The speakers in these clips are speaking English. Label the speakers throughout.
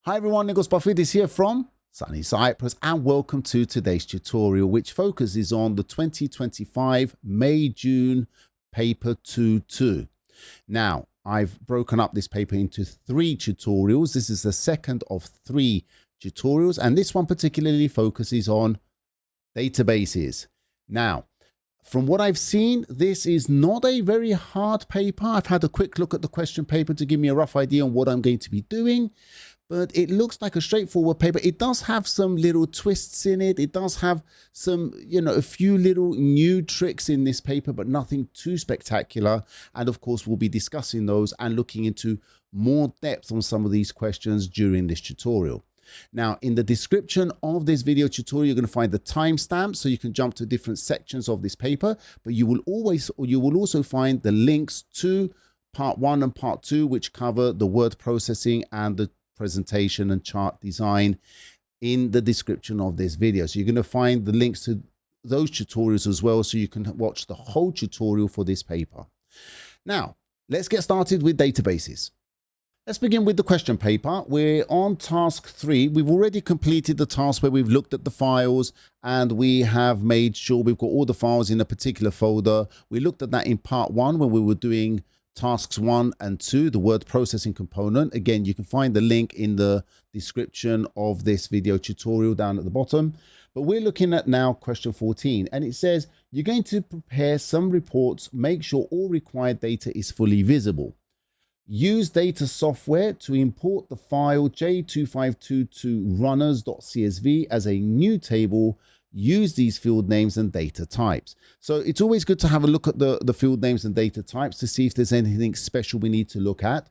Speaker 1: Hi everyone, Nicholas Buffett is here from sunny Cyprus and welcome to today's tutorial, which focuses on the 2025 May-June paper 2-2. Now, I've broken up this paper into 3 tutorials. This is the second of 3 tutorials, and this one particularly focuses on databases. Now, from what I've seen, this is not a very hard paper. I've had a quick look at the question paper to give me a rough idea on what I'm going to be doing. But it looks like a straightforward paper. It does have some little twists in it. It does have some, a few little new tricks in this paper, but nothing too spectacular. And of course, we'll be discussing those and looking into more depth on some of these questions during this tutorial. Now, in the description of this video tutorial, you're going to find the timestamp so you can jump to different sections of this paper. But you will also find the links to part 1 and part 2, which cover the word processing and the presentation and chart design in the description of this video. So you're going to find the links to those tutorials as well, so you can watch the whole tutorial for this paper. Now, let's get started with databases. Let's begin with the question paper. We're on task 3. We've already completed the task where we've looked at the files and we have made sure we've got all the files in a particular folder. We looked at that in part 1 when we were doing tasks 1 and 2, the word processing component. Again, you can find the link in the description of this video tutorial down at the bottom. But we're looking at now question 14, and it says you're going to prepare some reports, make sure all required data is fully visible. Use data software to import the file J2522 runners.csv as a new table. Use these field names and data types. So it's always good to have a look at the field names and data types to see if there's anything special we need to look at.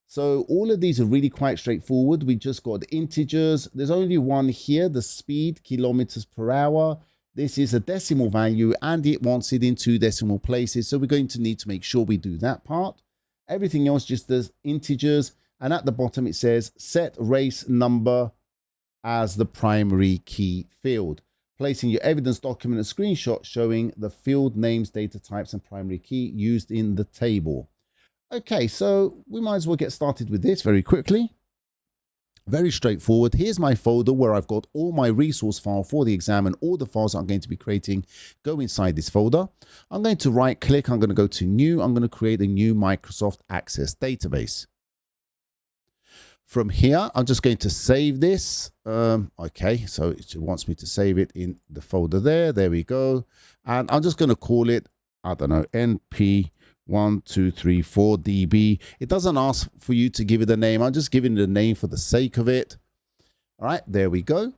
Speaker 1: So all of these are really quite straightforward. We just got integers. There's only one here, the speed, kilometers per hour. This is a decimal value and it wants it in 2 decimal places. So we're going to need to make sure we do that part. Everything else just does integers. And at the bottom it says set race number as the primary key field. Placing your evidence document a screenshot showing the field names, data types, and primary key used in the table. Okay, so we might as well get started with this very quickly. Very straightforward. Here's my folder where I've got all my resource file for the exam, and all the files I'm going to be creating go inside this folder. I'm going to right click. I'm going to go to new. I'm going to create a new Microsoft Access database. From here, I'm just going to save this. Okay, so it wants me to save it in the folder there. There we go. And I'm just going to call it, I don't know, NP1234DB. It doesn't ask for you to give it a name. I'm just giving it a name for the sake of it. All right, there we go.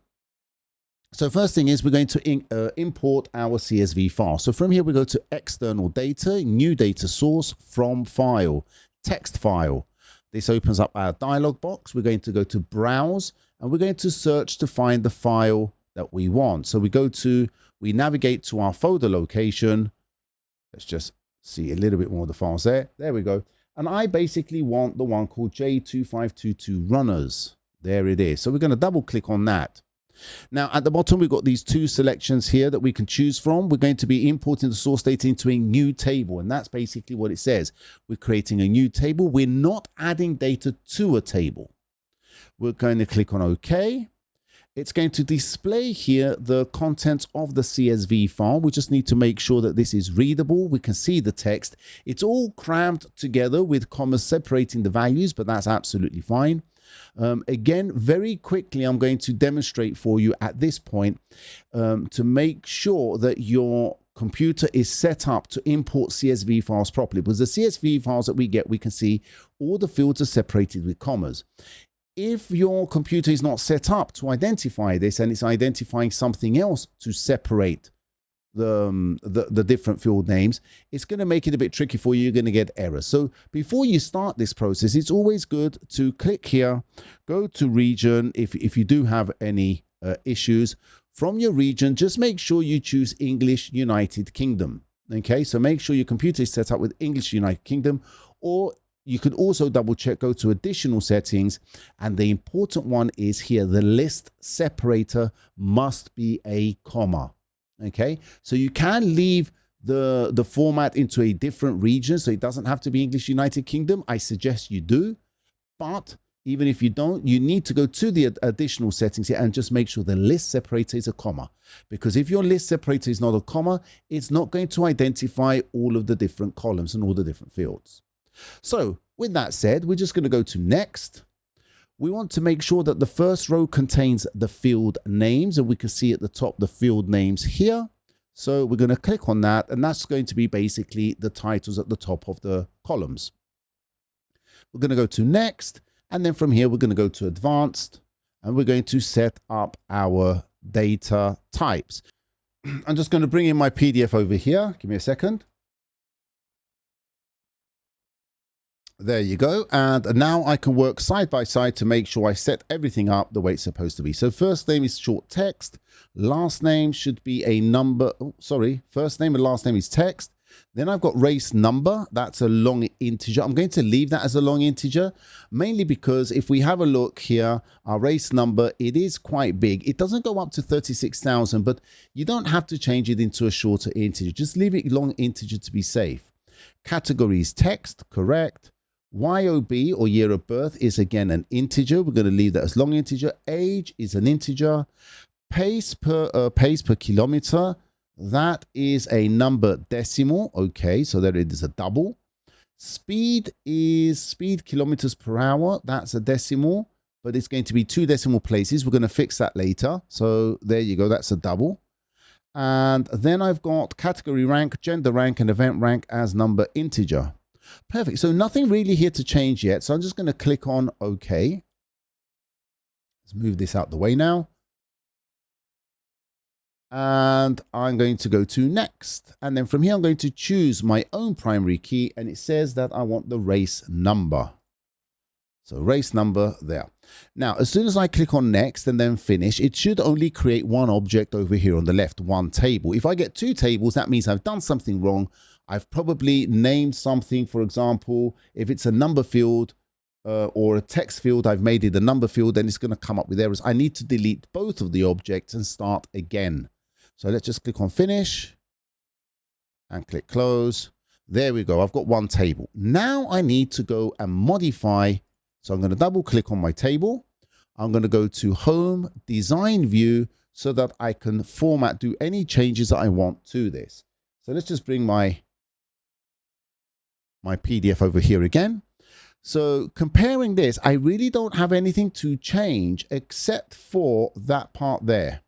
Speaker 1: So first thing is we're going to import our CSV file. So from here, we go to external data, new data source, from file, text file. This opens up our dialog box. We're going to go to browse and we're going to search to find the file that we want. So we navigate to our folder location. Let's just see a little bit more of the files there. There we go. And I basically want the one called J2522 runners. There it is. So we're going to double click on that. Now at the bottom, we've got these 2 selections here that we can choose from. We're going to be importing the source data into a new table. And that's basically what it says. We're creating a new table. We're not adding data to a table. We're going to click on OK. It's going to display here the contents of the CSV file. We just need to make sure that this is readable. We can see the text. It's all crammed together with commas separating the values, but that's absolutely fine. Again, very quickly, I'm going to demonstrate for you at this point to make sure that your computer is set up to import CSV files properly. Because the CSV files that we get, we can see all the fields are separated with commas. If your computer is not set up to identify this and it's identifying something else to separate the different field names, it's going to make it a bit tricky for you. You're going to get errors. So before you start this process, it's always good to click here, go to region. If you do have any issues from your region, just make sure you choose English United Kingdom. Okay, so make sure your computer is set up with English United Kingdom, or you could also double check, go to additional settings. And the important one is here, the list separator must be a comma. Okay, so you can leave the format into a different region, so it doesn't have to be English United Kingdom. I suggest you do, but Even if you don't, you need to go to the additional settings here and just make sure the list separator is a comma. Because if your list separator is not a comma, it's not going to identify all of the different columns and all the different fields. So with that said, we're just going to go to next. We want to make sure that the first row contains the field names, and we can see at the top the field names here. So we're going to click on that, and that's going to be basically the titles at the top of the columns. We're going to go to next, and then from here we're going to go to advanced, and we're going to set up our data types. I'm just going to bring in my PDF over here. Give me a second. There you go. And now I can work side by side to make sure I set everything up the way it's supposed to be. So first name is short text. Last name should be a number. Oh, sorry. First name and last name is text. Then I've got race number. That's a long integer. I'm going to leave that as a long integer, mainly because if we have a look here, our race number, it is quite big. It doesn't go up to 36,000, but you don't have to change it into a shorter integer. Just leave it long integer to be safe. Category is text, correct. YOB, or year of birth, is again an integer. We're going to leave that as long integer. Age is an integer. Pace per kilometer, that is a number decimal. Okay, so there it is, a double. Speed is speed kilometers per hour. That's a decimal, but it's going to be 2 decimal places. We're going to fix that later. So there you go. That's a double. And then I've got category rank, gender rank, and event rank as number integer. Perfect. So nothing really here to change yet. So I'm just going to click on OK. Let's move this out the way now. And I'm going to go to next. And then from here, I'm going to choose my own primary key. And it says that I want the race number. So race number there. Now, as soon as I click on next and then finish, it should only create one object over here on the left, one table. If I get 2 tables, that means I've done something wrong. I've probably named something, for example, if it's a number field or a text field, I've made it a number field, then it's going to come up with errors. I need to delete both of the objects and start again. So let's just click on finish and click close. There we go. I've got one table. Now I need to go and modify. So I'm going to double click on my table. I'm going to go to home, design view, so that I can format, do any changes that I want to this. So let's just bring my PDF over here again. So comparing this, I really don't have anything to change except for that part there.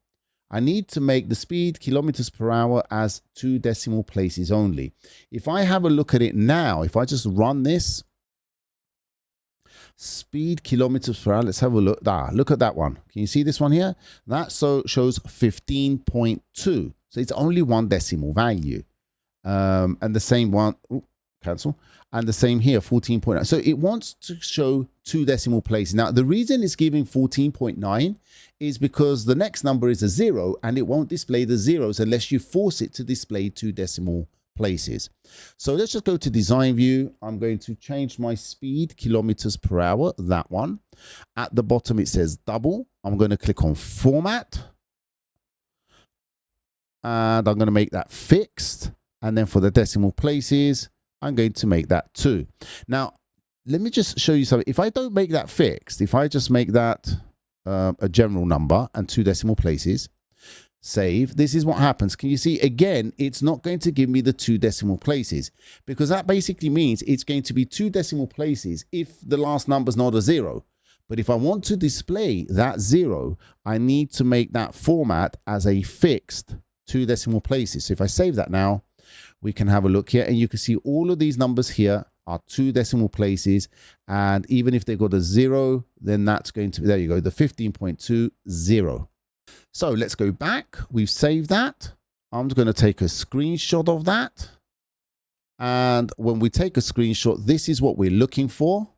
Speaker 1: I need to make the speed kilometers per hour as 2 decimal places only. If I have a look at it now, if I just run this, speed kilometers per hour, let's have a look. Look at that one. Can you see this one here? That shows 15.2. So it's only 1 decimal value. And the same one, cancel. And the same here, 14.9. So it wants to show 2 decimal places. Now, the reason it's giving 14.9 is because the next number is a 0, and it won't display the zeros unless you force it to display 2 decimal places. So let's just go to design view. I'm going to change my speed kilometers per hour, that one. At the bottom, it says double. I'm going to click on format. And I'm going to make that fixed. And then for the decimal places, I'm going to make that 2. Now, let me just show you something. If I don't make that fixed, if I just make that a general number and 2 decimal places, save, this is what happens. Can you see, again, it's not going to give me the 2 decimal places, because that basically means it's going to be 2 decimal places if the last number is not a 0. But if I want to display that 0, I need to make that format as a fixed 2 decimal places. So if I save that now, we can have a look here, and you can see all of these numbers here are 2 decimal places. And even if they've got a 0, then that's going to be, there you go, the 15.20. So let's go back. We've saved that. I'm going to take a screenshot of that. And when we take a screenshot, this is what we're looking for.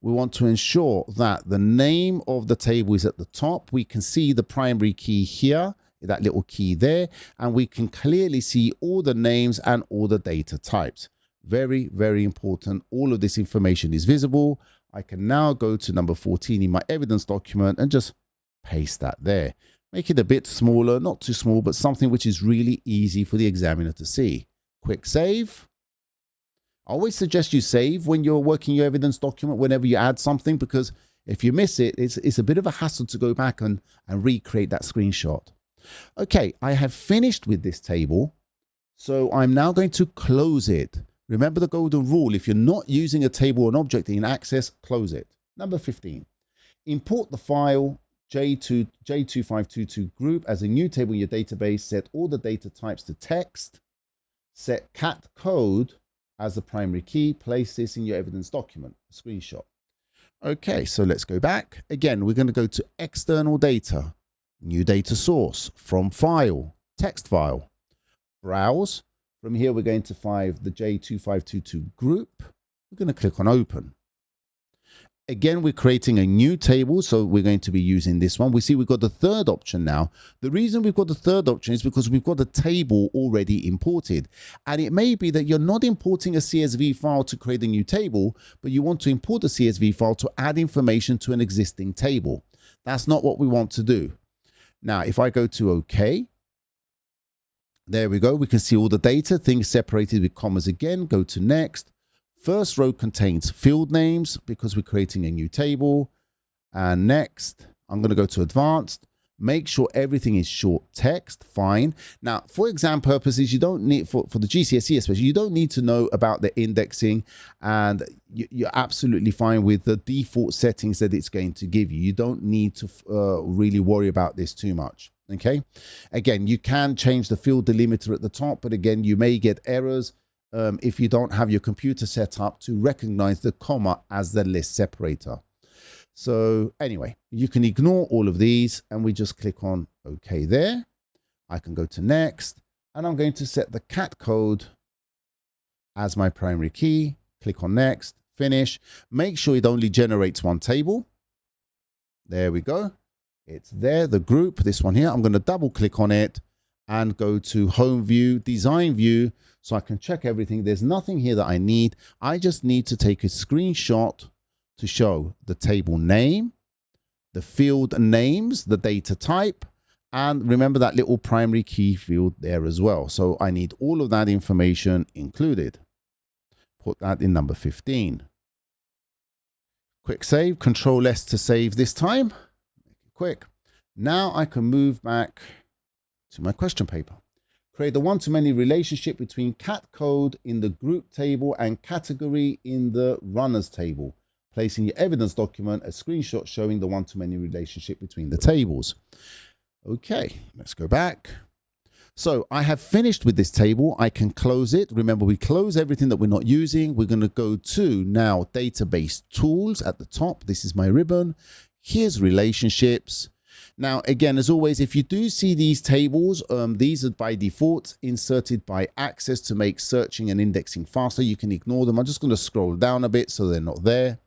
Speaker 1: We want to ensure that the name of the table is at the top. We can see the primary key here, that little key there, and we can clearly see all the names and all the data types. Very, very important. All of this information is visible. I can now go to number 14 in my evidence document and just paste that there. Make it a bit smaller, not too small, but something which is really easy for the examiner to see. Quick save. I always suggest you save when you're working your evidence document, whenever you add something, because If you miss it, it's a bit of a hassle to go back and recreate that screenshot. Okay, I have finished with this table. So I'm now going to close it. Remember the golden rule. If you're not using a table or an object in Access, close it. Number 15, import the file J2522 group as a new table in your database. Set all the data types to text. Set cat code as the primary key. Place this in your evidence document, a screenshot. Okay, so let's go back. Again, we're going to go to external data, new data source, from file, text file, browse. From here, we're going to find the J2522 group. We're going to click on open. Again, we're creating a new table, so we're going to be using this one. We see we've got the third option now. The reason we've got the third option is because we've got a table already imported. And it may be that you're not importing a CSV file to create a new table, but you want to import a CSV file to add information to an existing table. That's not what we want to do. Now, if I go to OK, there we go. We can see all the data, things separated with commas again. Go to next. First row contains field names because we're creating a new table. And next, I'm going to go to advanced. Make sure everything is short text. Fine. Now, for exam purposes, you don't need, for the GCSE especially, you don't need to know about the indexing, and you're absolutely fine with the default settings that it's going to give you. You don't need to really worry about this too much. Okay. Again, you can change the field delimiter at the top, but again, you may get errors if you don't have your computer set up to recognize the comma as the list separator. So anyway, you can ignore all of these and we just click on OK there. I can go to next and I'm going to set the cat code as my primary key. Click on next, finish. Make sure it only generates one table. There we go. It's there, the group, this one here. I'm going to double click on it and go to home view, design view, so I can check everything. There's nothing here that I need. I just need to take a screenshot to show the table name, the field names, the data type, and remember that little primary key field there as well. So I need all of that information included. Put that in number 15. Quick save, Control S to save this time. Quick. Now I can move back to my question paper. Create the one-to-many relationship between cat code in the group table and category in the runners table. Place in your evidence document a screenshot showing the one-to-many relationship between the tables. Okay, let's go back. So I have finished with this table. I can close it. Remember, we close everything that we're not using. We're going to go to now database tools at the top. This is my ribbon. Here's relationships. Now, again, as always, if you do see these tables, these are by default inserted by Access to make searching and indexing faster. You can ignore them. I'm just going to scroll down a bit so they're not there.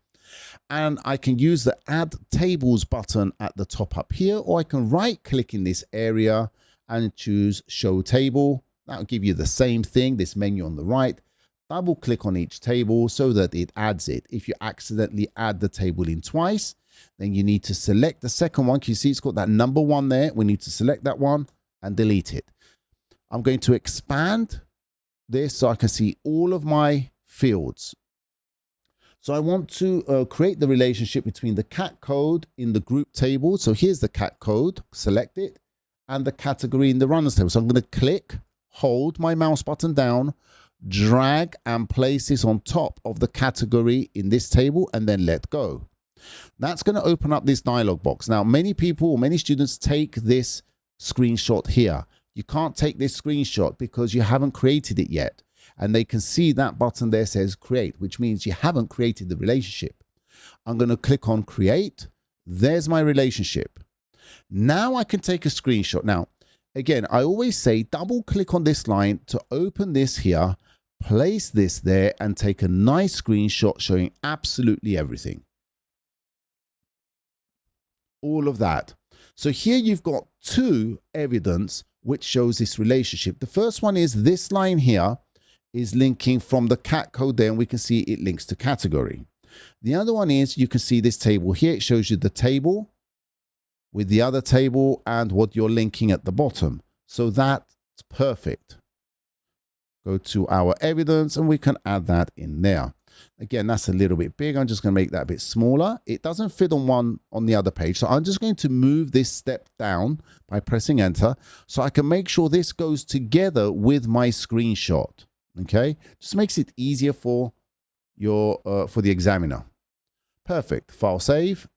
Speaker 1: And I can use the Add Tables button at the top up here, or I can right click in this area and choose Show Table. That'll give you the same thing, this menu on the right. Double click on each table so that it adds it. If you accidentally add the table in twice, then you need to select the second one. Can you see it's got that number 1 there? We need to select that one and delete it. I'm going to expand this so I can see all of my fields. So I want to create the relationship between the cat code in the group table. So here's the cat code, select it, and the category in the runners table. So I'm going to click, hold my mouse button down, drag and place this on top of the category in this table and then let go. That's going to open up this dialog box. Now, many people or many students take this screenshot here. You can't take this screenshot because you haven't created it yet. And they can see that button there says create, which means you haven't created the relationship. I'm going to click on create. There's my relationship. Now I can take a screenshot. Now, again, I always say double click on this line to open this here, place this there and take a nice screenshot showing absolutely everything. All of that. So here you've got 2 evidence which shows this relationship. The first one is this line here is linking from the cat code there, and we can see it links to category. The other one is you can see this table here. It shows you the table with the other table and what you're linking at the bottom. So that's perfect. Go to our evidence and we can add that in there. Again, that's a little bit big. I'm just going to make that a bit smaller. It doesn't fit on the other page. So I'm just going to move this step down by pressing enter so I can make sure this goes together with my screenshot. Okay, just makes it easier for the examiner. Perfect. File save.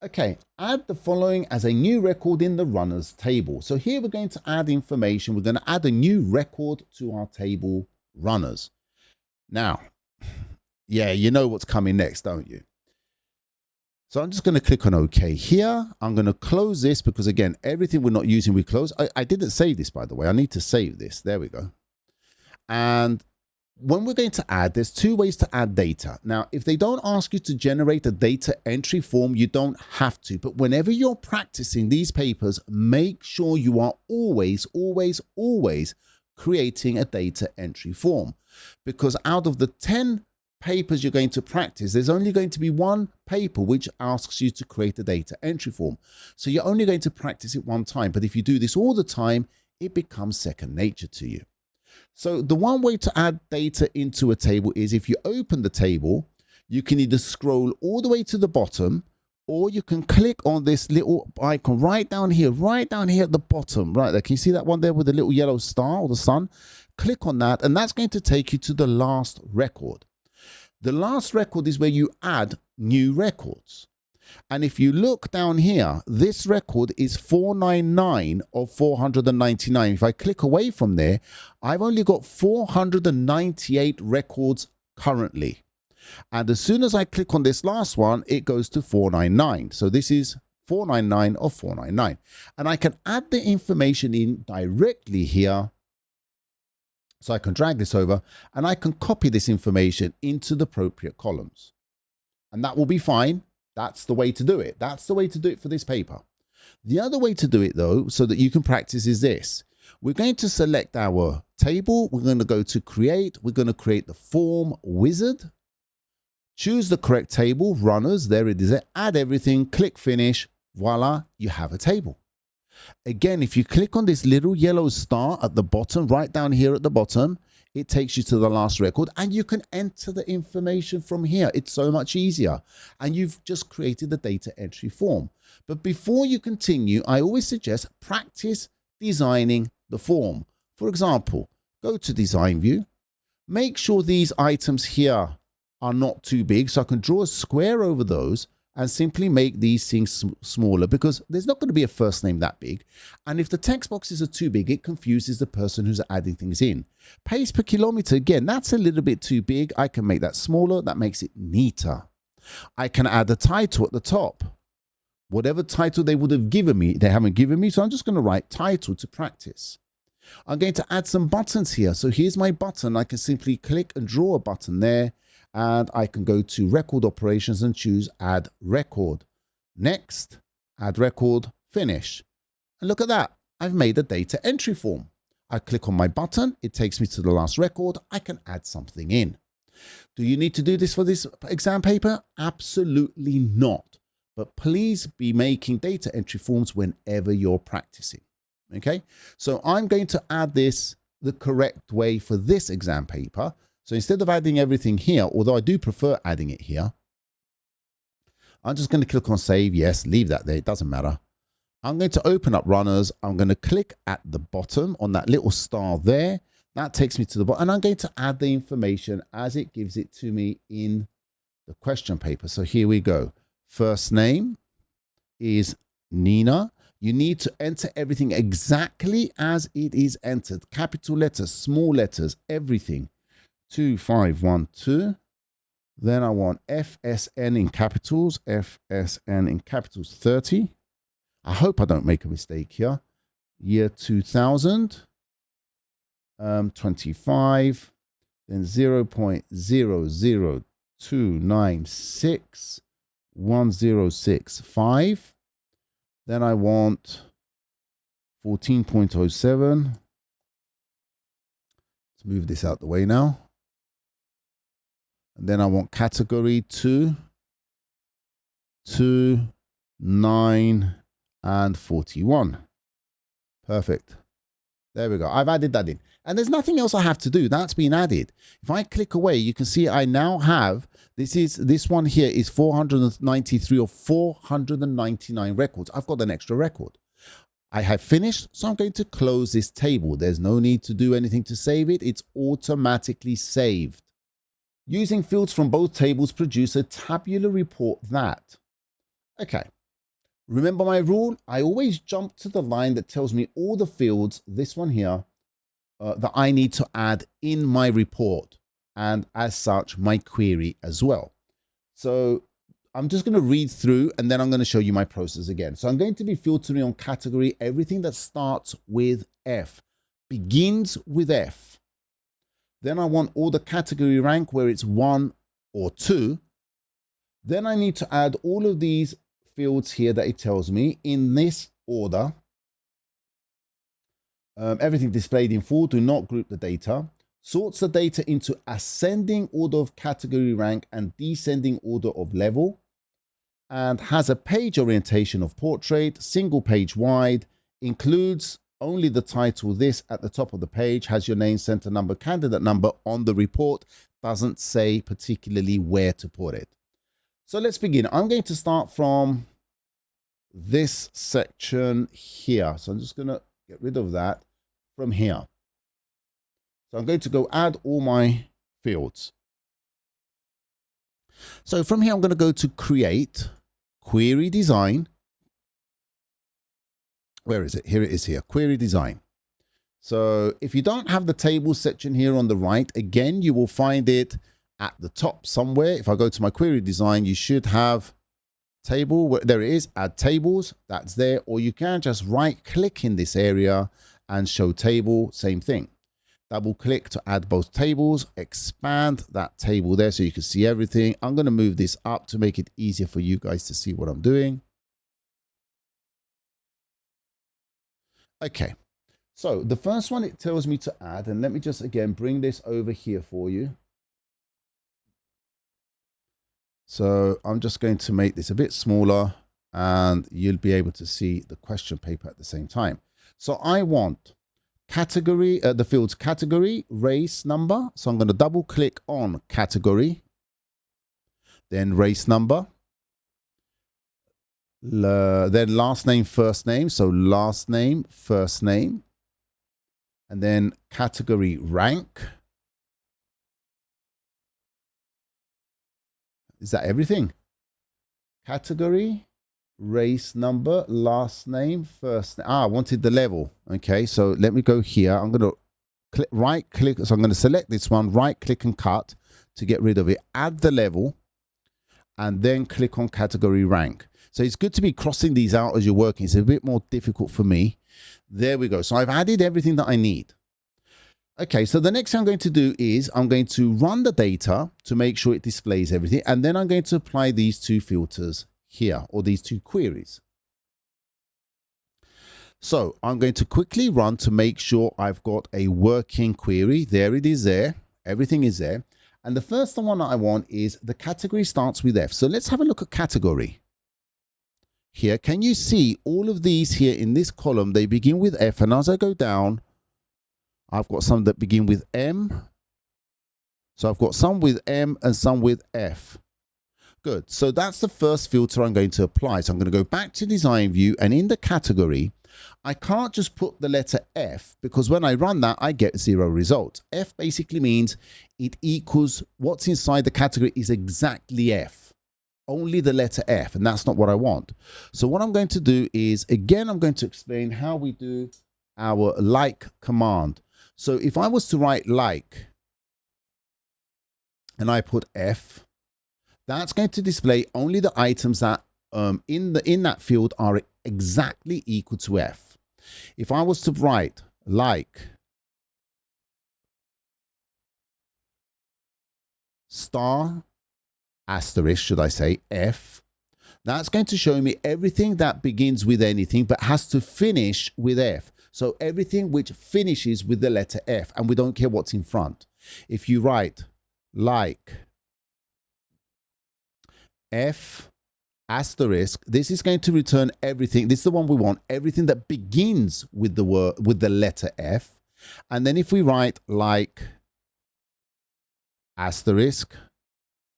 Speaker 1: Okay, add the following as a new record in the runners table. So here we're going to add information. We're going to add a new record to our table runners. Now, yeah, you know what's coming next, don't you? So I'm just going to click on OK here. I'm going to close this because, again, everything we're not using, we close. I didn't save this, by the way. I need to save this. There we go. And when we're going to add, there's two ways to add data. Now, if they don't ask you to generate a data entry form, you don't have to. But whenever you're practicing these papers, make sure you are always creating a data entry form. Because out of the 10 papers you're going to practice, there's only going to be one paper which asks you to create a data entry form. So you're only going to practice it one time. But if you do this all the time, it becomes second nature to you. So the one way to add data into a table is if you open the table, you can either scroll all the way to the bottom, or you can click on this little icon right down here at the bottom, right there. Can you see that one there with the little yellow star or the sun? Click on that, and that's going to take you to the last record. The last record is where you add new records. And if you look down here, this record is 499 of 499. If I click away from there, I've only got 498 records currently. And as soon as I click on this last one, it goes to 499. So this is 499 of 499. And I can add the information in directly here. So I can drag this over and I can copy this information into the appropriate columns. And that will be fine. That's the way to do it. That's the way to do it for this paper. The other way to do it, though, so that you can practice is this. We're going to select our table. We're going to go to create. We're going to create the form wizard. Choose the correct table, runners. There it is. Add everything. Click finish. Voila, you have a table. Again, if you click on this little yellow star at the bottom, right down here at the bottom, it takes you to the last record and you can enter the information from here. It's so much easier. And you've just created the data entry form. But before you continue, I always suggest practice designing the form. For example, go to design view. Make sure these items here are not too big. So I can draw a square over those and simply make these things smaller because there's not going to be a first name that big. And if the text boxes are too big, it confuses the person who's adding things in. Pace per kilometer, again, that's a little bit too big. I can make that smaller. That makes it neater. I can add a title at the top. Whatever title they would have given me, they haven't given me. So I'm just going to write title to practice. I'm going to add some buttons here. So here's my button. I can simply click and draw a button there. And I can go to record operations and choose add record. Next, add record, finish. And look at that. I've made a data entry form. I click on my button. It takes me to the last record. I can add something in. Do you need to do this for this exam paper? Absolutely not. But please be making data entry forms whenever you're practicing. Okay. So I'm going to add this the correct way for this exam paper. So instead of adding everything here, although I do prefer adding it here, I'm just going to click on save. Yes, leave that there. It doesn't matter. I'm going to open up runners. I'm going to click at the bottom on that little star there. That takes me to the bottom. And I'm going to add the information as it gives it to me in the question paper. So here we go. First name is Nina. You need to enter everything exactly as it is entered. Capital letters, small letters, everything. 2512. Then I want FSN in capitals, FSN in capitals 30. I hope I don't make a mistake here. Year 2000, 25, then 0.002961065. Then I want 14.07. Let's move this out the way now. And then I want category 2, 2, 9, and 41. Perfect. There we go. I've added that in. And there's nothing else I have to do. That's been added. If I click away, you can see I now have, this one here is 493 or 499 records. I've got an extra record. I have finished, so I'm going to close this table. There's no need to do anything to save it. It's automatically saved. Using fields from both tables produce a tabular report that. Okay. Remember my rule? I always jump to the line that tells me all the fields, this one here, that I need to add in my report, and as such my query as well. So I'm just going to read through and then I'm going to show you my process again. So I'm going to be filtering on category everything that starts with F, begins with F. Then I want all the category rank where it's 1 or 2. Then I need to add all of these fields here that it tells me in this order. Everything displayed in full, do not group the data. Sorts the data into ascending order of category rank and descending order of level. And has a page orientation of portrait, single page wide, includes only the title, this at the top of the page, has your name, center number, candidate number on the report, doesn't say particularly where to put it. So let's begin. I'm going to start from this section here. So I'm just going to get rid of that from here. So I'm going to go add all my fields. So from here, I'm going to go to create, query design. Where is it? Here it is here, query design. So if you don't have the table section here on the right, again, you will find it at the top somewhere. If I go to my query design, you should have table. There it is, add tables, that's there. Or you can just right click in this area and show table, same thing. Double click to add both tables, expand that table there so you can see everything. I'm going to move this up to make it easier for you guys to see what I'm doing. Okay, so the first one it tells me to add, and let me just again bring this over here for you. So I'm just going to make this a bit smaller and you'll be able to see the question paper at the same time. So I want category, the fields category, race, number. So I'm going to double click on category, then race number, then last name, first name. So last name, first name, and then category rank. Is that everything? Category, race number, last name, first name. I wanted the level. Okay, so let me go here. I'm going to right click. So I'm going to select this one, right click and cut to get rid of it. Add the level and then click on category rank. So it's good to be crossing these out as you're working. It's a bit more difficult for me. There we go. So I've added everything that I need. Okay, so the next thing I'm going to do is I'm going to run the data to make sure it displays everything. And then I'm going to apply these two filters here, or these two queries. So I'm going to quickly run to make sure I've got a working query. There it is there. Everything is there. And the first one I want is the category starts with F. So let's have a look at category. Here, can you see all of these here in this column? They begin with F. And as I go down, I've got some that begin with M. So I've got some with M and some with F. Good. So that's the first filter I'm going to apply. So I'm going to go back to design view, and in the category, I can't just put the letter F because when I run that, I get 0 results. F basically means it equals what's inside the category is exactly F. Only the letter F, and that's not what I want. So what I'm going to do is, again, I'm going to explain how we do our like command. So if I was to write like, and I put F, that's going to display only the items that in that field are exactly equal to F. If I was to write like star asterisk, should I say, F, that's going to show me everything that begins with anything but has to finish with F. So everything which finishes with the letter F, and we don't care what's in front. If you write like F asterisk, this is going to return everything. This is the one we want. Everything that begins with the word, with the letter F, And then if we write like asterisk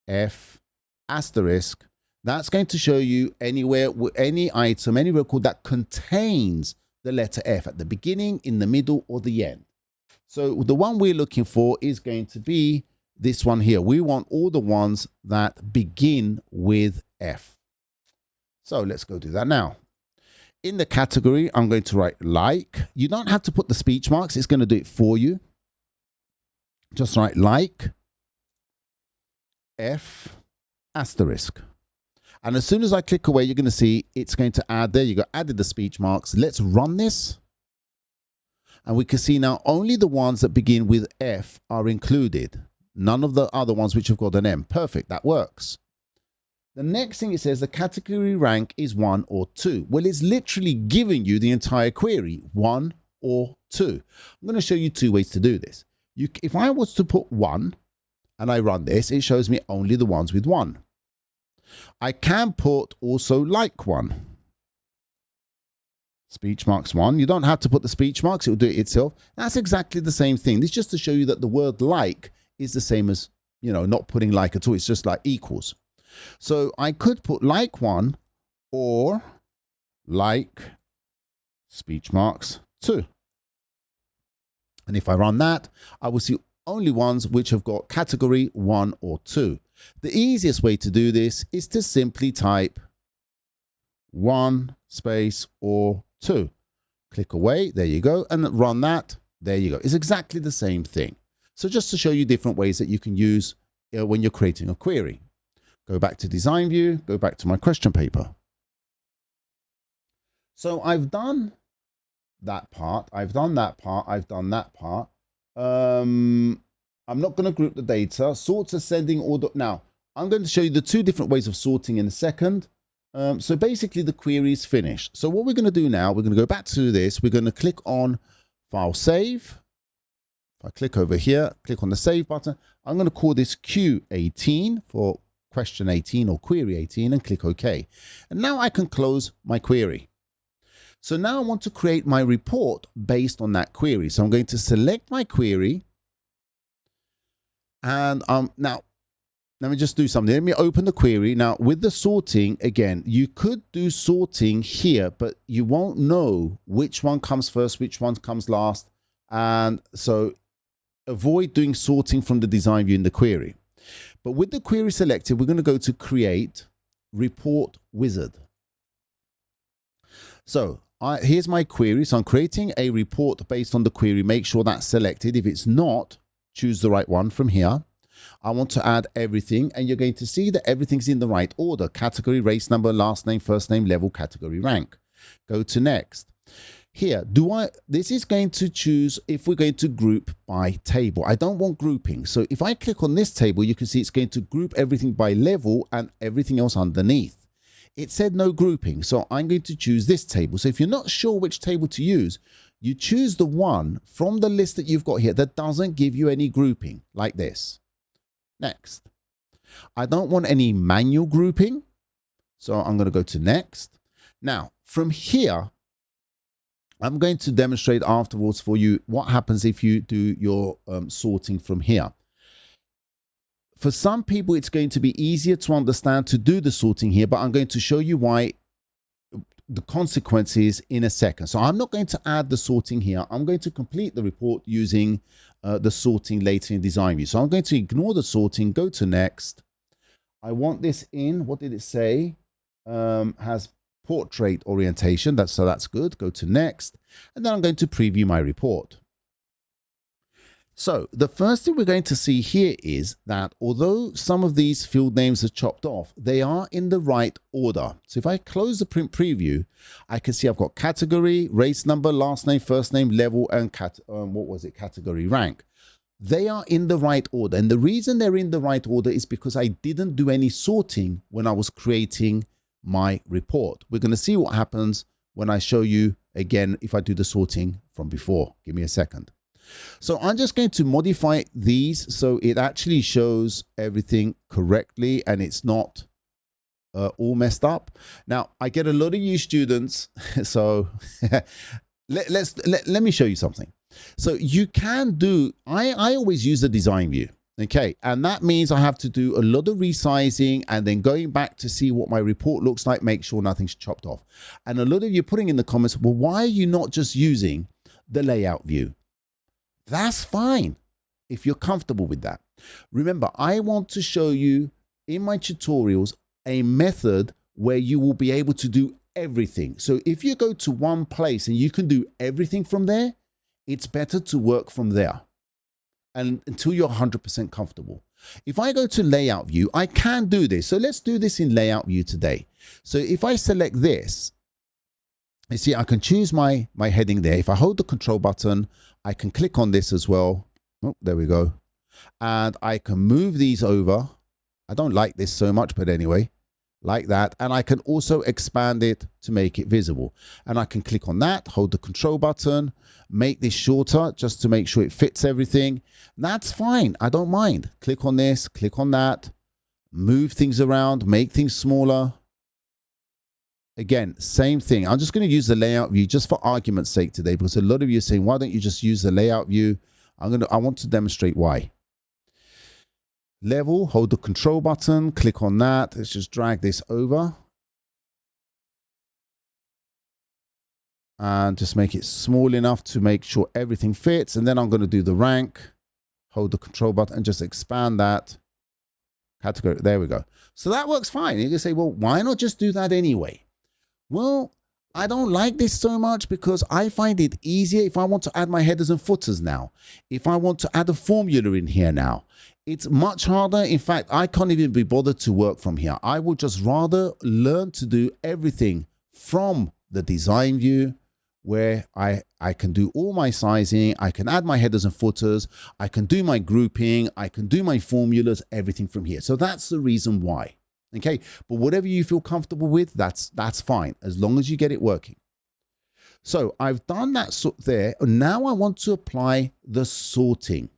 Speaker 1: F asterisk, that's going to show you anywhere, any item, any record that contains the letter F at the beginning, in the middle, or the end. So the one we're looking for is going to be this one here. We want all the ones that begin with F. So let's go do that now. In the category, I'm going to write like. You don't have to put the speech marks. It's going to do it for you. Just write like F asterisk. And as soon as I click away, you're going to see it's going to add, there you go, added the speech marks. Let's run this. And we can see now only the ones that begin with F are included. None of the other ones which have got an M. Perfect, that works. The next thing it says, the category rank is 1 or 2. Well, it's literally giving you the entire query, 1 or 2. I'm going to show you 2 ways to do this. If I was to put 1 and I run this, it shows me only the ones with 1. I can put also like 1. Speech marks 1. You don't have to put the speech marks. It will do it itself. That's exactly the same thing. This is just to show you that the word like is the same as, you know, not putting like at all. It's just like equals. So I could put like 1 or like speech marks 2. And if I run that, I will see only ones which have got category 1 or 2. The easiest way to do this is to simply type 1 space or 2. Click away, there you go, and run that, there you go. It's exactly the same thing. So just to show you different ways that you can use when you're creating a query. Go back to design view, go back to my question paper. So I've done that part, I've done that part, I've done that part. I'm not going to group the data. Sort ascending order. Now, I'm going to show you the 2 different ways of sorting in a second. So basically the query is finished. So what we're going to do now, we're going to go back to this. We're going to click on File Save. If I click over here, click on the Save button. I'm going to call this Q18 for question 18 or query 18 and click OK. And now I can close my query. So now I want to create my report based on that query. So I'm going to select my query. And now, let me just do something. Let me open the query. Now, with the sorting, again, you could do sorting here, but you won't know which one comes first, which one comes last. And so avoid doing sorting from the design view in the query. But with the query selected, we're going to go to Create Report Wizard. So here's my query. So I'm creating a report based on the query. Make sure that's selected. If it's not, choose the right one from here. I want to add everything, and you're going to see that everything's in the right order. Category, race number, last name, first name, level, category, rank. Go to next. Here, this is going to choose if we're going to group by table. I don't want grouping. So if I click on this table, you can see it's going to group everything by level and everything else underneath. It said no grouping, so I'm going to choose this table. So if you're not sure which table to use, you choose the one from the list that you've got here that doesn't give you any grouping, like this. Next. I don't want any manual grouping, so I'm going to go to next. Now, from here, I'm going to demonstrate afterwards for you what happens if you do your sorting from here. For some people, it's going to be easier to understand to do the sorting here, but I'm going to show you why, the consequences in a second. So I'm not going to add the sorting here. I'm going to complete the report using the sorting later in design view. So I'm going to ignore the sorting, go to next. I want this in, what did it say? Has portrait orientation. So that's good. Go to next. And then I'm going to preview my report. So the first thing we're going to see here is that although some of these field names are chopped off, they are in the right order. So if I close the print preview, I can see I've got category, race number, last name, first name, level, and category rank. They are in the right order. And the reason they're in the right order is because I didn't do any sorting when I was creating my report. We're going to see what happens when I show you again if I do the sorting from before. Give me a second. So I'm just going to modify these so it actually shows everything correctly and it's not all messed up. Now, I get a lot of you students, so let me show you something. So you can do, I always use the design view. Okay, and that means I have to do a lot of resizing and then going back to see what my report looks like, make sure nothing's chopped off. And a lot of you are putting in the comments, well, why are you not just using the layout view? That's fine if you're comfortable with that. Remember, I want to show you in my tutorials a method where you will be able to do everything. So if you go to one place and you can do everything from there, it's better to work from there. And until you're 100% comfortable. If I go to layout view, I can do this. So let's do this in layout view today. So if I select this, you see, I can choose my heading there. If I hold the control button, I can click on this as well. Oh, there we go. And I can move these over. I don't like this so much, but anyway, like that. And I can also expand it to make it visible. And I can click on that, hold the control button, make this shorter just to make sure it fits everything. That's fine. I don't mind. Click on this, click on that, move things around, make things smaller. Again, same thing. I'm just going to use the layout view just for argument's sake today, because a lot of you are saying, why don't you just use the layout view? I want to demonstrate why. Level, hold the control button, click on that. Let's just drag this over. And just make it small enough to make sure everything fits. And then I'm going to do the rank, hold the control button and just expand that category. There we go. So that works fine. You can say, well, why not just do that anyway? Well, I don't like this so much because I find it easier if I want to add my headers and footers now. If I want to add a formula in here now, it's much harder. In fact, I can't even be bothered to work from here. I would just rather learn to do everything from the design view, where I can do all my sizing, I can add my headers and footers, I can do my grouping, I can do my formulas, everything from here. So that's the reason why. Okay, but whatever you feel comfortable with, that's fine, as long as you get it working. So I've done that sort there. Now I want to apply the sorting.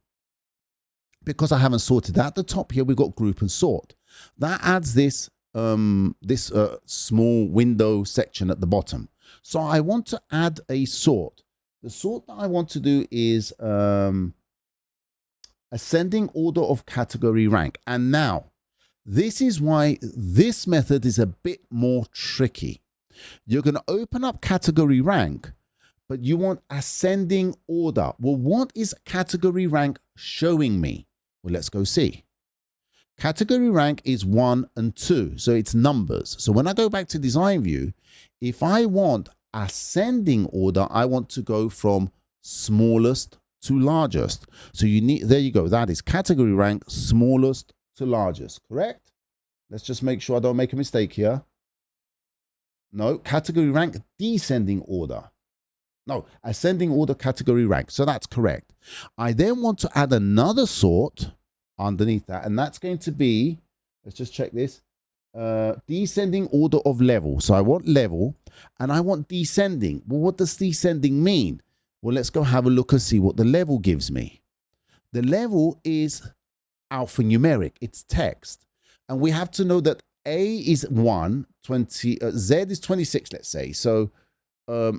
Speaker 1: Because I haven't sorted that, at the top here, we've got group and sort. That adds this small window section at the bottom. So I want to add a sort. The sort that I want to do is ascending order of category rank. And now, this is why this method is a bit more tricky. You're going to open up category rank, but you want ascending order. Well, what is category rank showing me? Well, let's go see. Category rank is 1 and 2, so it's numbers. So when I go back to design view, if I want ascending order, I want to go from smallest to largest. So you need, there you go. That is category rank, smallest to largest, correct? Let's just make sure I don't make a mistake here. No, category rank, descending order. No, ascending order category rank. So that's correct. I then want to add another sort underneath that, and that's going to be, let's just check this, descending order of level. So I want level and I want descending. Well, what does descending mean? Well, let's go have a look and see what the level gives me. The level is alphanumeric, it's text. And we have to know that A is 1, 20, Z is 26, let's say. So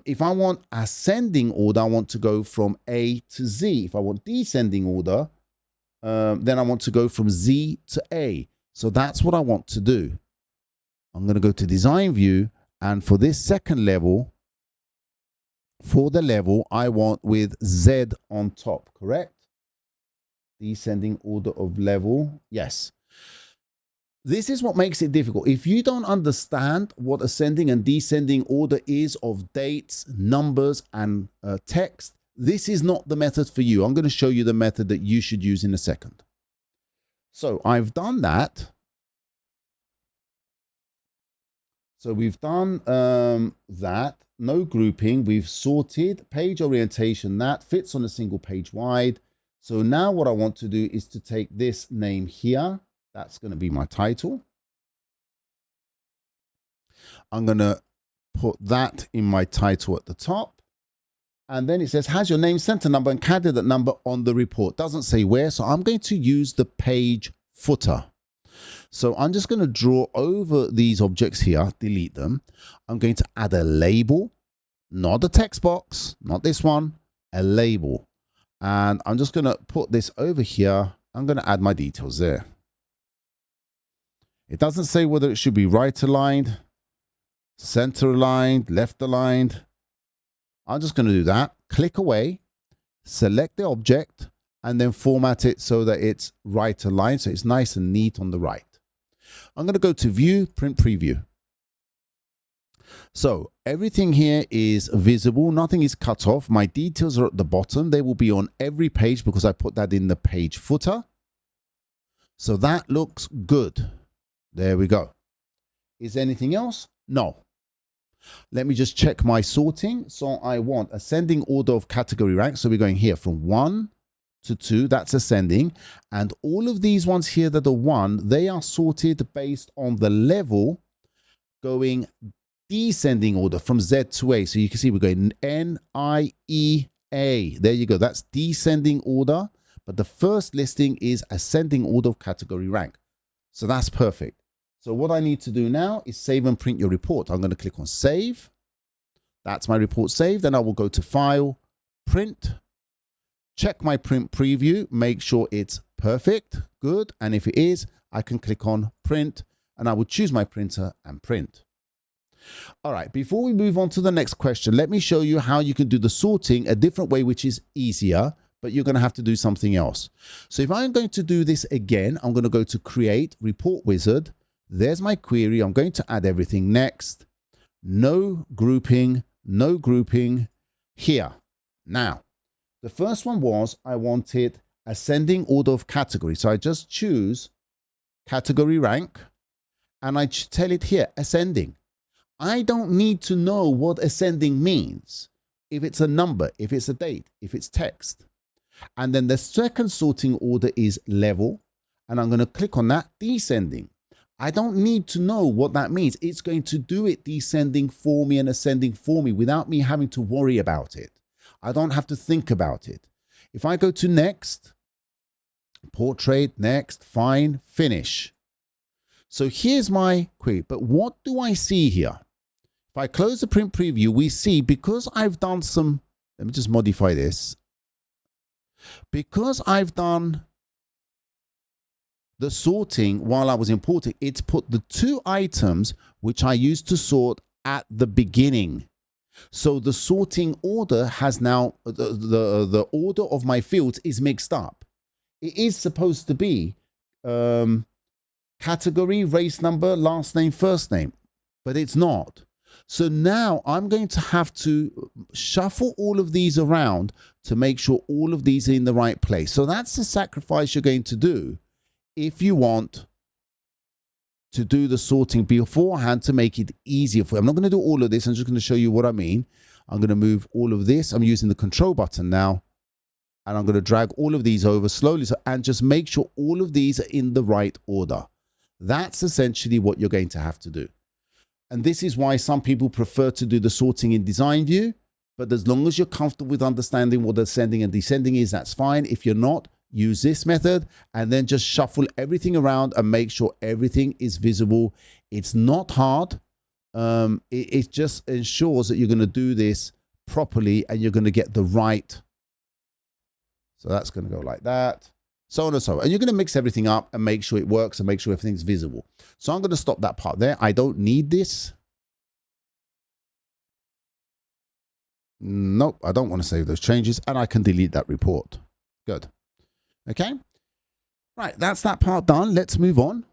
Speaker 1: if I want ascending order, I want to go from A to Z. If I want descending order, then I want to go from Z to A. So that's what I want to do. I'm going to go to design view, and for this second level, for the level, I want with Z on top, correct? Descending order of level, yes. This is what makes it difficult. If you don't understand what ascending and descending order is of dates, numbers, and text, this is not the method for you. I'm going to show you the method that you should use in a second. So I've done that. So we've done that, no grouping. We've sorted page orientation. That fits on a single page wide. So now what I want to do is to take this name here. That's going to be my title. I'm going to put that in my title at the top. And then it says, has your name, center number, and candidate number on the report. Doesn't say where. So I'm going to use the page footer. So I'm just going to draw over these objects here, delete them. I'm going to add a label, not a text box, not this one, a label. And I'm just going to put this over here. I'm going to add my details there. It doesn't say whether it should be right aligned, center aligned, left aligned. I'm just going to do that. Click away, select the object, and then format it so that it's right aligned, so it's nice and neat on the right. I'm going to go to View, Print Preview. So everything here is visible. Nothing is cut off. My details are at the bottom. They will be on every page because I put that in the page footer. So that looks good. There we go. Is there anything else? No. Let me just check my sorting. So I want ascending order of category rank. So we're going here from 1 to 2. That's ascending. And all of these ones here that are 1, they are sorted based on the level going descending order from Z to A. So you can see we're going N, I, E, A. There you go. That's descending order. But the first listing is ascending order of category rank. So that's perfect. So what I need to do now is save and print your report. I'm going to click on Save. That's my report saved. Then I will go to File, Print, check my print preview, make sure it's perfect, good. And if it is, I can click on Print and I will choose my printer and print. All right, before we move on to the next question, let me show you how you can do the sorting a different way, which is easier, but you're going to have to do something else. So if I'm going to do this again, I'm going to go to Create, Report Wizard. There's my query. I'm going to add everything next. No grouping here. Now, the first one was I wanted ascending order of category. So I just choose category rank and I tell it here, ascending. I don't need to know what ascending means. If it's a number, if it's a date, if it's text. And then the second sorting order is level. And I'm going to click on that, descending. I don't need to know what that means. It's going to do it descending for me and ascending for me without me having to worry about it. I don't have to think about it. If I go to next, portrait, next, fine, finish. So here's my query. But what do I see here? If I close the print preview, we see because I've done some, let me just modify this. Because I've done the sorting while I was importing, it's put the 2 items which I used to sort at the beginning. So the sorting order has now, the order of my fields is mixed up. It is supposed to be category, race number, last name, first name, but it's not. So now I'm going to have to shuffle all of these around to make sure all of these are in the right place. So that's the sacrifice you're going to do if you want to do the sorting beforehand to make it easier for you. I'm not going to do all of this. I'm just going to show you what I mean. I'm going to move all of this. I'm using the control button now. And I'm going to drag all of these over slowly and just make sure all of these are in the right order. That's essentially what you're going to have to do. And this is why some people prefer to do the sorting in design view. But as long as you're comfortable with understanding what ascending and descending is, that's fine. If you're not, use this method and then just shuffle everything around and make sure everything is visible. It's not hard. It just ensures that you're going to do this properly and you're going to get the right. So that's going to go like that. So on and so on. And you're going to mix everything up and make sure it works and make sure everything's visible. So I'm going to stop that part there. I don't need this. Nope, I don't want to save those changes and I can delete that report. Good. Okay. Right, that's that part done. Let's move on.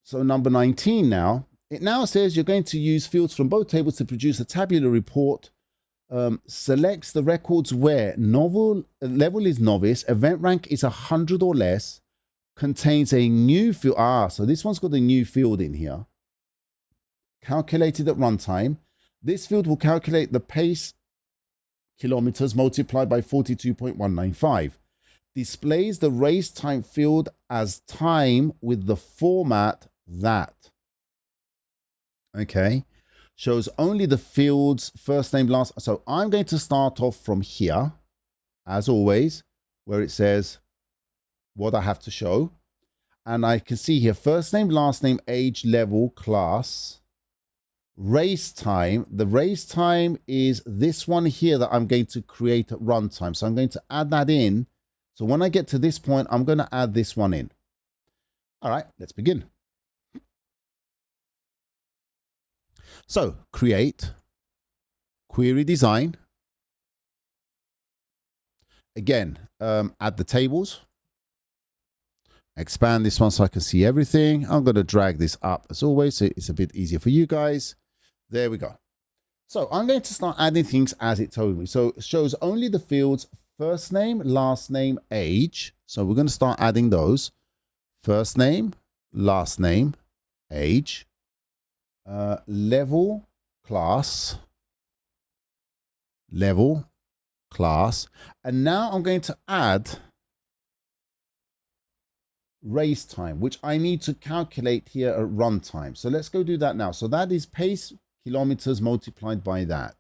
Speaker 1: So number 19 now. It now says you're going to use fields from both tables to produce a tabular report. Selects the records where level is novice, event rank is 100 or less, contains a new field. So this one's got a new field in here. Calculated at runtime. This field will calculate the pace kilometers multiplied by 42.195. Displays the race time field as time with the format that. Okay. Shows only the fields, first name, last. So I'm going to start off from here, as always, where it says what I have to show. And I can see here, first name, last name, age, level, class, race time. The race time is this one here that I'm going to create at runtime. So I'm going to add that in. So when I get to this point, I'm going to add this one in. All right, let's begin. So create, query design. Again, add the tables. Expand this one so I can see everything. I'm going to drag this up as always, so it's a bit easier for you guys. There we go. So I'm going to start adding things as it told me. So it shows only the fields first name, last name, age. So we're going to start adding those. First name, last name, age, level, class, and now I'm going to add race time, which I need to calculate here at runtime. So let's go do that now. So that is pace kilometers multiplied by that.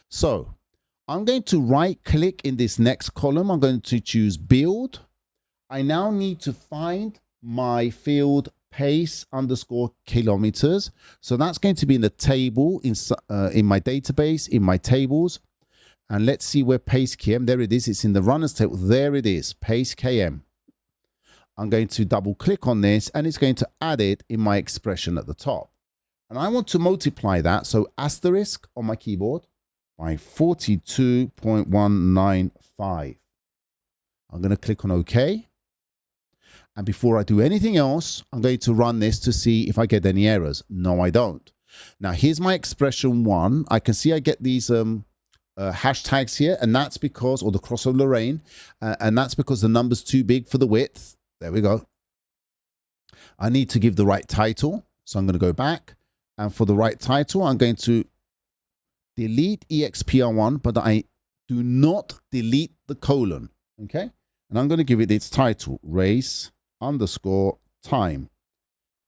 Speaker 1: So I'm going to right click in this next column. I'm going to choose build. I now need to find my field pace underscore kilometers. So that's going to be in the table in my database, in my tables. And let's see where pace km, there it is. It's in the runners table. There it is, pace km. I'm going to double click on this and it's going to add it in my expression at the top. And I want to multiply that. So asterisk on my keyboard by 42.195. I'm going to click on OK. And before I do anything else, I'm going to run this to see if I get any errors. No, I don't. Now here's my expression one. I can see I get these hashtags here, and that's because, or the crossover Lorraine, and that's because the number's too big for the width. There we go. I need to give the right title. So I'm going to go back, and for the right title, I'm going to delete expr1, but I do not delete the colon. Okay. And I'm going to give it its title, race underscore time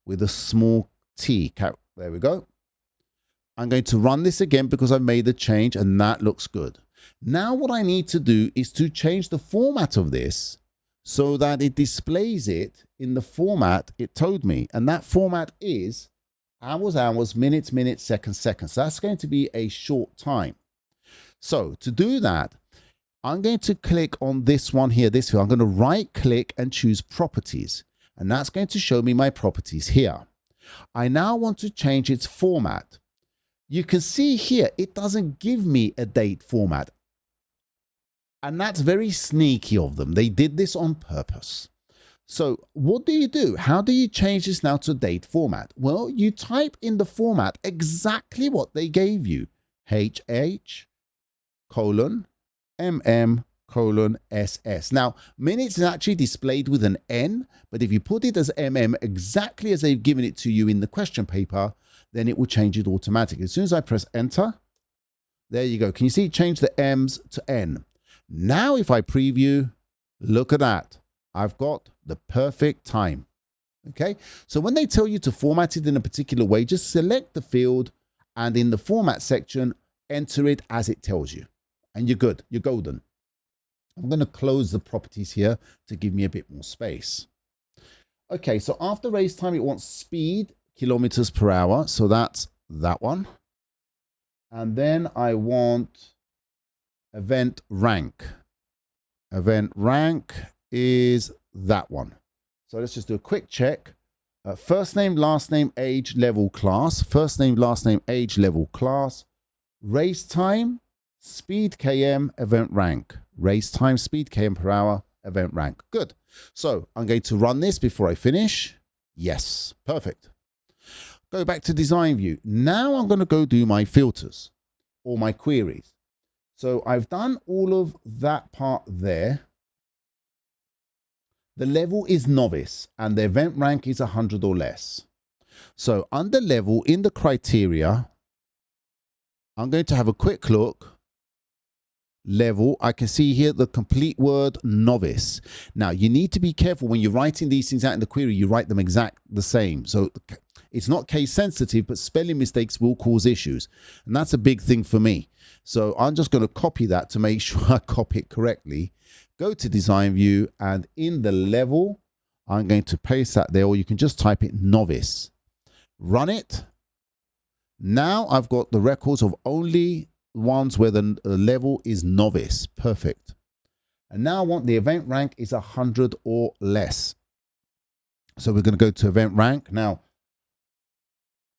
Speaker 1: with a small t. There we go. I'm going to run this again because I've made the change and that looks good. Now what I need to do is to change the format of this so that it displays it in the format it told me. And that format is hours, hours, minutes, minutes, seconds, seconds. So that's going to be a short time. So to do that, I'm going to click on this one here, this field. I'm going to right click and choose properties. And that's going to show me my properties here. I now want to change its format. You can see here, it doesn't give me a date format. And that's very sneaky of them. They did this on purpose. So what do? How do you change this now to date format? Well, you type in the format exactly what they gave you. HH, SS. Now, minutes is actually displayed with an N, but if you put it as exactly as they've given it to you in the question paper, then it will change it automatically. As soon as I press enter, there you go. Can you see it changed the M's to N? Now, if I preview, look at that. I've got the perfect time. Okay. So when they tell you to format it in a particular way, just select the field and in the format section, enter it as it tells you. And you're good. You're golden. I'm going to close the properties here to give me a bit more space. Okay. So after race time, it wants speed, kilometers per hour. So that's that one. And then I want event rank. Event rank is that one. So let's just do a quick check. First name, last name, age, level, class. First name, last name, age, level, class. Race time, speed, km, event rank. Race time, speed, km per hour, event rank. Good. So I'm going to run this before I finish. Yes, perfect. Go back to design view. Now I'm going to go do my filters or my queries. So I've done all of that part there. The level is novice and the event rank is 100 or less. So under level in the criteria, I'm going to have a quick look. Level, I can see here the complete word novice. Now you need to be careful when you're writing these things out in the query, you write them exact the same. So it's not case sensitive, but spelling mistakes will cause issues. And that's a big thing for me. So I'm just going to copy that to make sure I copy it correctly. Go to design view and in the level, I'm going to paste that there, or you can just type it novice. Run it. Now I've got the records of only ones where the level is novice. Perfect. And now I want the event rank is 100 or less. So we're going to go to event rank. Now,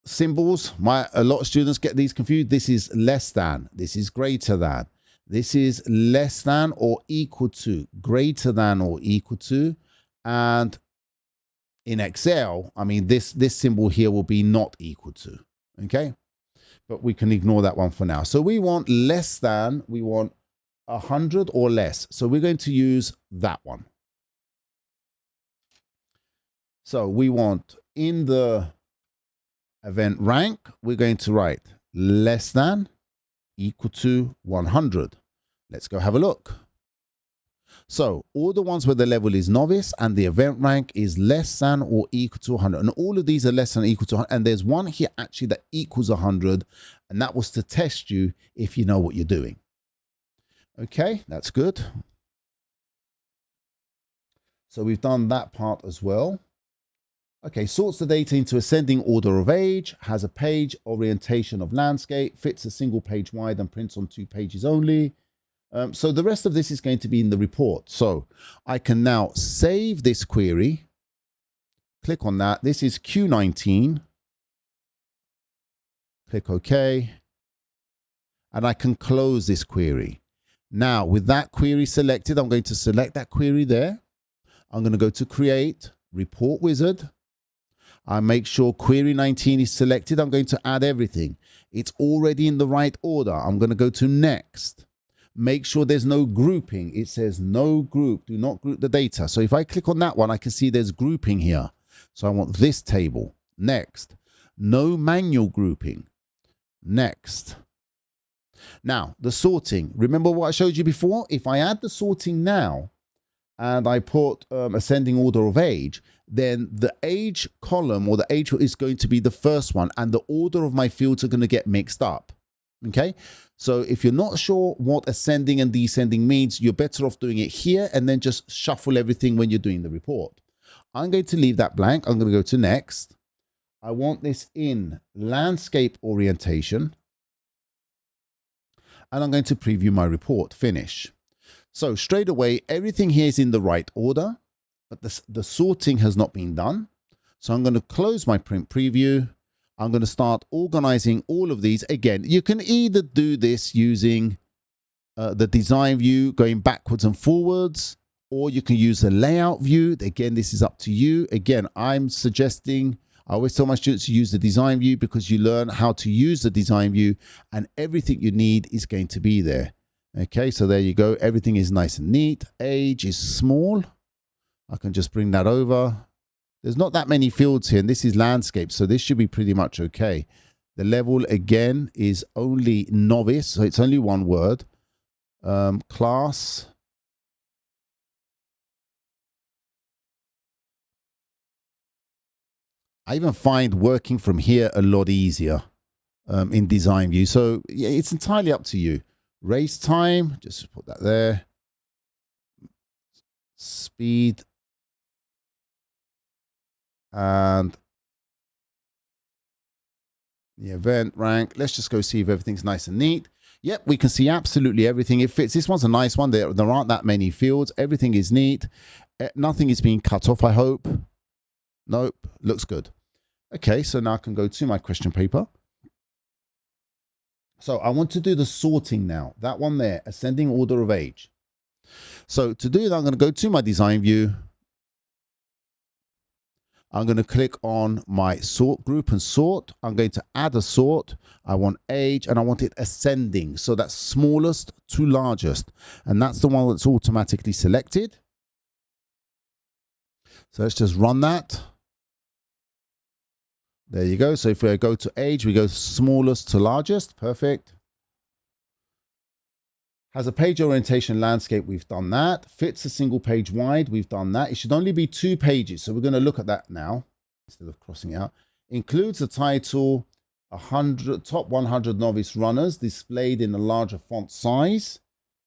Speaker 1: symbols, a lot of students get these confused. This is less than, this is greater than, this is less than or equal to, greater than or equal to. And in Excel, I mean, this symbol here will be not equal to, okay? But we can ignore that one for now. So we want less than, we want 100 or less. So we're going to use that one. So we want in the event rank, we're going to write less than equal to 100. Let's go have a look. So all the ones where the level is novice and the event rank is less than or equal to 100. And all of these are less than or equal to 100. And there's one here actually that equals 100. And that was to test you if you know what you're doing. Okay, that's good. So we've done that part as well. Okay, sorts the data into ascending order of age, has a page orientation of landscape, fits a single page wide and prints on 2 pages only. So the rest of this is going to be in the report. So I can now save this query. Click on that. This is Q19. Click OK. And I can close this query. Now, with that query selected, I'm going to select that query there. I'm going to go to Create, Report Wizard. I make sure query 19 is selected. I'm going to add everything. It's already in the right order. I'm going to go to Next. Make sure there's no grouping. It says no group. Do not group the data. So if I click on that one, I can see there's grouping here. So I want this table. Next. No manual grouping. Next. Now, the sorting. Remember what I showed you before? If I add the sorting now and I put ascending order of age, then the age column or the age is going to be the first one and the order of my fields are going to get mixed up. Okay, so if you're not sure what ascending and descending means, you're better off doing it here and then just shuffle everything when you're doing the report. I'm going to leave that blank. I'm going to go to Next. I want this in landscape orientation. And I'm going to preview my report. Finish. So straight away, everything here is in the right order, but the sorting has not been done. So I'm going to close my print preview. I'm going to start organizing all of these. Again, you can either do this using the design view, going backwards and forwards, or you can use the layout view. Again, this is up to you. Again, I'm suggesting, I always tell my students to use the design view because you learn how to use the design view and everything you need is going to be there. Okay, so there you go. Everything is nice and neat. Age is small. I can just bring that over. There's not that many fields here, and this is landscape, so this should be pretty much okay. The level, again, is only novice, so it's only one word. Class. I even find working from here a lot easier in design view. So yeah, it's entirely up to you. Race time, just put that there. Speed. And the event rank. Let's just go see if everything's nice and neat. Yep, we can see absolutely everything. It fits. This one's a nice one. There aren't that many fields. Everything is neat. Nothing is being cut off, I hope. Nope, looks good. Okay, so now I can go to my question paper. So I want to do the sorting now. That one there, ascending order of age. So to do that, I'm going to go to my design view. I'm going to click on my sort group and sort. I'm going to add a sort. I want age and I want it ascending. So that's smallest to largest. And that's the one that's automatically selected. So let's just run that. There you go. So if we go to age, we go smallest to largest. Perfect. Has a page orientation landscape. We've done that. Fits a single page wide. We've done that. It should only be 2 pages. So we're going to look at that now instead of crossing it out. Includes the title, 100 top 100 novice runners displayed in a larger font size.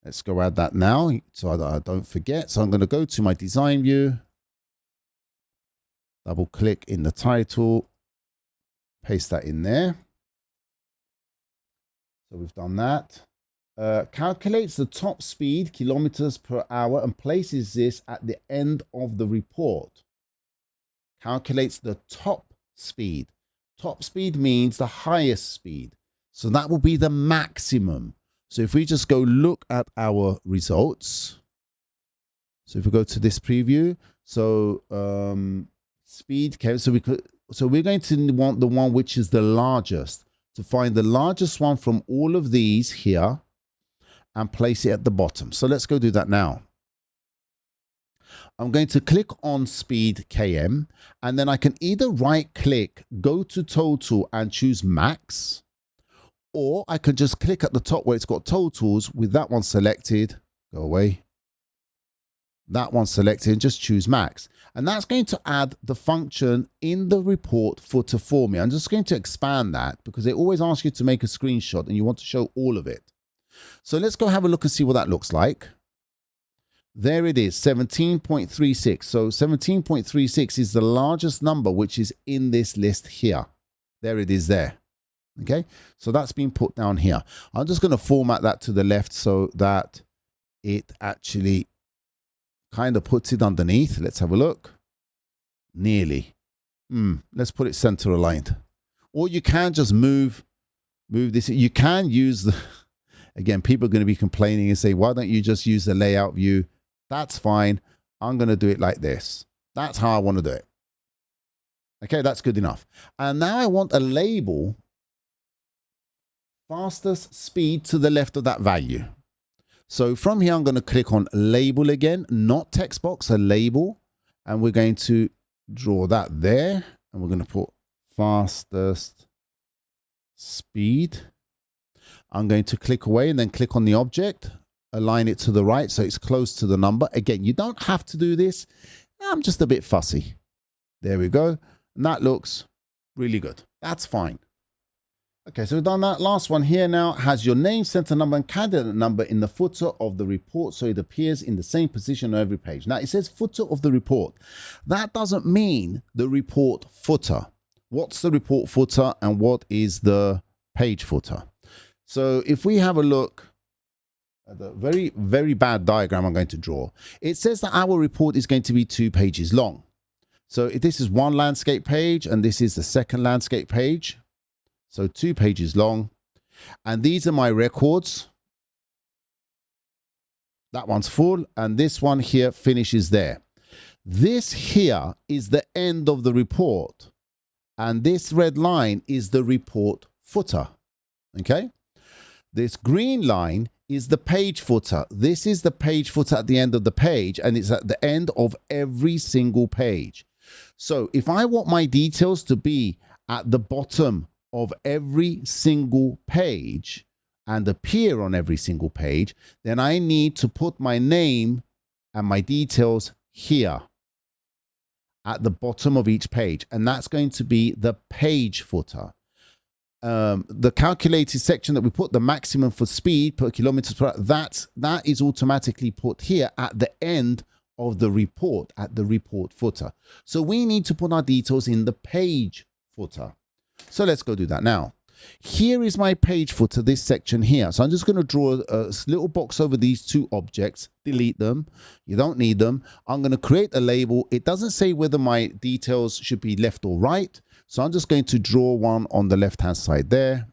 Speaker 1: Let's go add that now so that I don't forget. So I'm going to go to my design view. Double click in the title. Paste that in there. So we've done that. Calculates the top speed, kilometers per hour, and places this at the end of the report. Calculates the top speed. Top speed means the highest speed. So that will be the maximum. So if we just go look at our results. So if we go to this preview, so speed, so we're going to want the one which is the largest. To find the largest one from all of these here and place it at the bottom. So let's go do that now. I'm going to click on speed km, and then I can either right click, go to total and choose max, or I can just click at the top where it's got totals with that one selected, go away, that one selected, and just choose max. And that's going to add the function in the report footer for me. I'm just going to expand that because they always ask you to make a screenshot and you want to show all of it. So let's go have a look and see what that looks like. There it is, 17.36. So 17.36 is the largest number which is in this list here. There it is there. Okay, so that's been put down here. I'm just going to format that to the left so that it actually kind of puts it underneath. Let's have a look. Nearly. Let's put it center aligned. Or you can just move this. You can use the, again, people are going to be complaining and say, why don't you just use the layout view? That's fine. I'm going to do it like this. That's how I want to do it. Okay, that's good enough. And now I want a label, fastest speed to the left of that value. So from here, I'm going to click on label again, not text box, a label. And we're going to draw that there. And we're going to put fastest speed. I'm going to click away and then click on the object, align it to the right so it's close to the number. Again, you don't have to do this. I'm just a bit fussy. There we go. And that looks really good. That's fine. Okay, so we've done that. Last one here now has your name, center number, and candidate number in the footer of the report, so it appears in the same position on every page. Now, it says footer of the report. That doesn't mean the report footer. What's the report footer and what is the page footer? So if we have a look at the very, very bad diagram I'm going to draw, it says that our report is going to be 2 pages long. So this is one landscape page and this is the second landscape page. So 2 pages long. And these are my records. That one's full. And this one here finishes there. This here is the end of the report. And this red line is the report footer. Okay. This green line is the page footer. This is the page footer at the end of the page. And it's at the end of every single page. So if I want my details to be at the bottom of every single page and appear on every single page, then I need to put my name and my details here at the bottom of each page. And that's going to be the page footer. The calculated section that we put the maximum for speed per kilometers per hour, that is automatically put here at the end of the report, at the report footer. So we need to put our details in the page footer. So let's go do that now. Here is my page footer, this section here. So I'm just going to draw a little box over these 2 objects, delete them. You don't need them. I'm going to create a label. It doesn't say whether my details should be left or right. So I'm just going to draw one on the left-hand side there.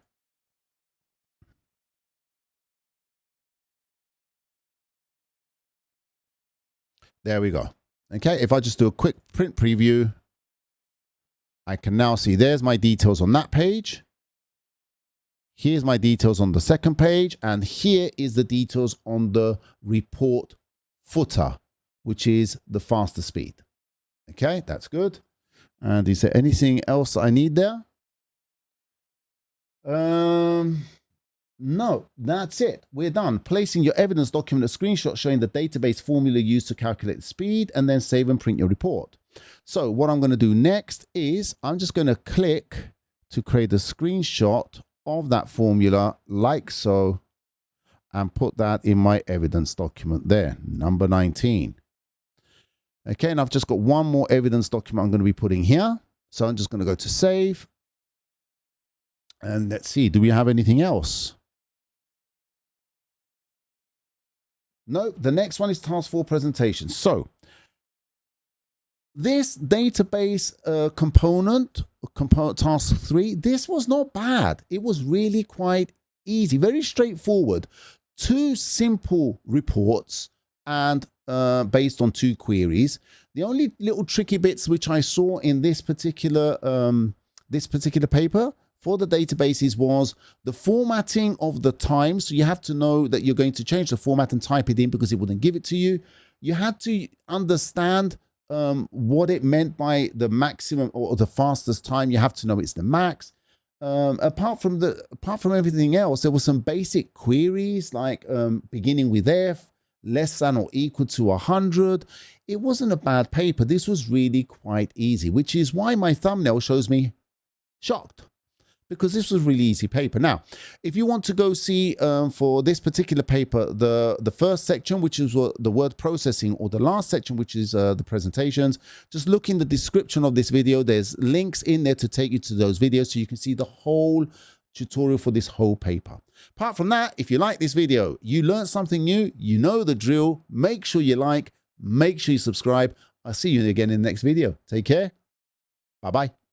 Speaker 1: There we go. Okay, if I just do a quick print preview, I can now see there's my details on that page. Here's my details on the second page. And here is the details on the report footer, which is the faster speed. Okay, that's good. And is there anything else I need there? No, that's it. We're done. Placing your evidence document, a screenshot showing the database formula used to calculate the speed, and then save and print your report. So what I'm going to do next is I'm just going to click to create a screenshot of that formula like so, and put that in my evidence document there, number 19. Okay, and I've just got one more evidence document I'm going to be putting here. So I'm just going to go to save. And let's see, do we have anything else? No, the next one is task 4 presentation. So this database component task 3, this was not bad. It was really quite easy, very straightforward. 2 simple reports and based on 2 queries. The only little tricky bits which I saw in this particular paper for the databases was the formatting of the time. So you have to know that you're going to change the format and type it in because it wouldn't give it to you. You had to understand what it meant by the maximum or the fastest time. You have to know it's the max. Apart from everything else, there were some basic queries like beginning with F, less than or equal to 100. It wasn't a bad paper. This was really quite easy, which is why my thumbnail shows me shocked, because this was really easy paper. Now, if you want to go see for this particular paper, the first section, which is the word processing, or the last section, which is the presentations, just look in the description of this video. There's links in there to take you to those videos so you can see the whole tutorial for this whole paper. Apart from that, if you like this video, you learned something new, you know the drill, make sure you like, make sure you subscribe. I'll see you again in the next video. Take care. Bye-bye.